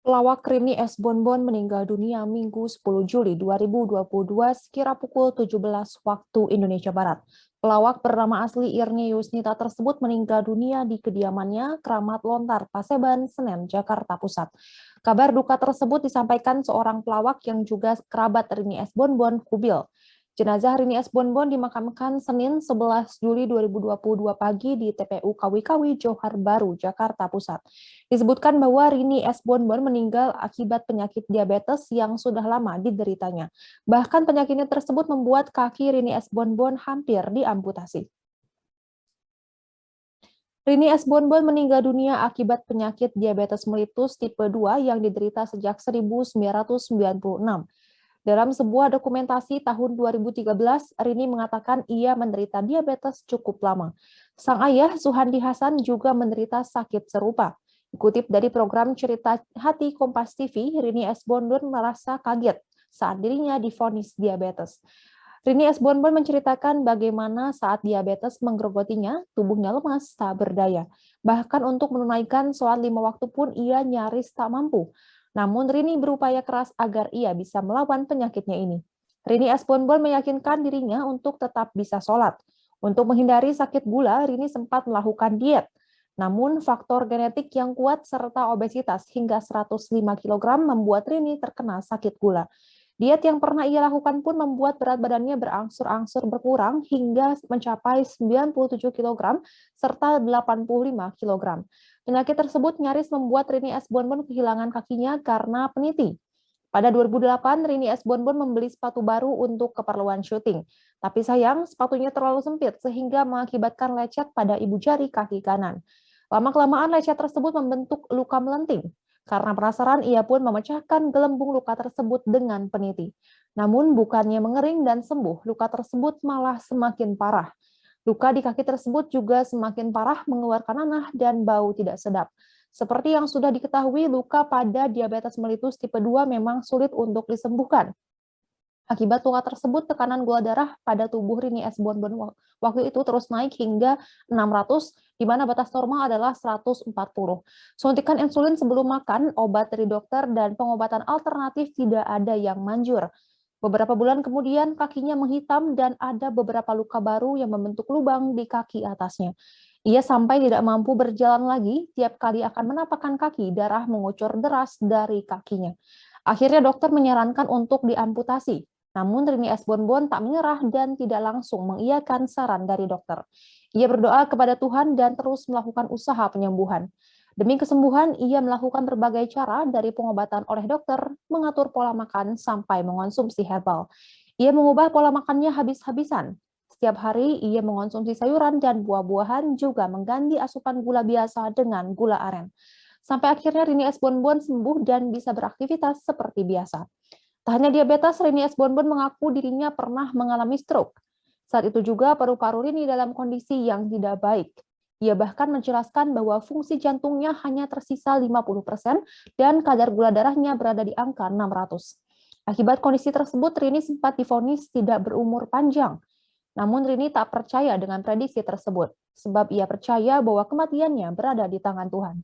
Pelawak Rini S. Bonbon meninggal dunia Minggu 10 Juli 2022 sekira pukul 17 waktu Indonesia Barat. Pelawak bernama asli Irni Yusnita tersebut meninggal dunia di kediamannya Kramat Lontar, Paseban, Senen, Jakarta Pusat. Kabar duka tersebut disampaikan seorang pelawak yang juga kerabat Rini S. Bonbon, Kubil. Jenazah Rini S. Bonbon dimakamkan Senin 11 Juli 2022 pagi di TPU Kawi-Kawi, Johar Baru, Jakarta Pusat. Disebutkan bahwa Rini S. Bonbon meninggal akibat penyakit diabetes yang sudah lama dideritanya. Bahkan penyakitnya tersebut membuat kaki Rini S. Bonbon hampir diamputasi. Rini S. Bonbon meninggal dunia akibat penyakit diabetes mellitus tipe 2 yang diderita sejak 1996. Dalam sebuah dokumentasi tahun 2013, Rini mengatakan ia menderita diabetes cukup lama. Sang ayah, Suhandi Hasan, juga menderita sakit serupa. Dikutip dari program Cerita Hati Kompas TV, Rini S. Bonbon merasa kaget saat dirinya divonis diabetes. Rini S. Bonbon menceritakan bagaimana saat diabetes menggerogotinya, tubuhnya lemas, tak berdaya. Bahkan untuk menunaikan sholat 5 waktu pun ia nyaris tak mampu. Namun Rini berupaya keras agar ia bisa melawan penyakitnya ini. Rini S. Bonbon meyakinkan dirinya untuk tetap bisa sholat. Untuk menghindari sakit gula, Rini sempat melakukan diet. Namun faktor genetik yang kuat serta obesitas hingga 105 kg membuat Rini terkena sakit gula. Diet yang pernah ia lakukan pun membuat berat badannya berangsur-angsur berkurang hingga mencapai 97 kg serta 85 kg. Penyakit tersebut nyaris membuat Rini S. Bonbon kehilangan kakinya karena peniti. Pada 2008, Rini S. Bonbon membeli sepatu baru untuk keperluan syuting. Tapi sayang, sepatunya terlalu sempit sehingga mengakibatkan lecet pada ibu jari kaki kanan. Lama-kelamaan lecet tersebut membentuk luka melenting. Karena penasaran, ia pun memecahkan gelembung luka tersebut dengan peniti. Namun bukannya mengering dan sembuh, luka tersebut malah semakin parah. Luka di kaki tersebut juga semakin parah, mengeluarkan nanah dan bau tidak sedap. Seperti yang sudah diketahui, luka pada diabetes mellitus tipe 2 memang sulit untuk disembuhkan. Akibat luka tersebut, tekanan gula darah pada tubuh Rini S. Bonbon waktu itu terus naik hingga 600, di mana batas normal adalah 140. Suntikan insulin sebelum makan, obat dari dokter, dan pengobatan alternatif tidak ada yang manjur. Beberapa bulan kemudian, kakinya menghitam dan ada beberapa luka baru yang membentuk lubang di kaki atasnya. Ia sampai tidak mampu berjalan lagi, tiap kali akan menapakkan kaki, darah mengucur deras dari kakinya. Akhirnya dokter menyarankan untuk diamputasi. Namun Rini S. Bonbon tak menyerah dan tidak langsung mengiyakan saran dari dokter. Ia berdoa kepada Tuhan dan terus melakukan usaha penyembuhan. Demi kesembuhan, ia melakukan berbagai cara dari pengobatan oleh dokter, mengatur pola makan, sampai mengonsumsi herbal. Ia mengubah pola makannya habis-habisan. Setiap hari ia mengonsumsi sayuran dan buah-buahan, juga mengganti asupan gula biasa dengan gula aren. Sampai akhirnya Rini S. Bonbon sembuh dan bisa beraktivitas seperti biasa. Tak hanya diabetes, Rini S. Bonbon mengaku dirinya pernah mengalami stroke. Saat itu juga paru-paru Rini dalam kondisi yang tidak baik. Ia bahkan menjelaskan bahwa fungsi jantungnya hanya tersisa 50% dan kadar gula darahnya berada di angka 600. Akibat kondisi tersebut, Rini sempat divonis tidak berumur panjang. Namun Rini tak percaya dengan prediksi tersebut, sebab ia percaya bahwa kematiannya berada di tangan Tuhan.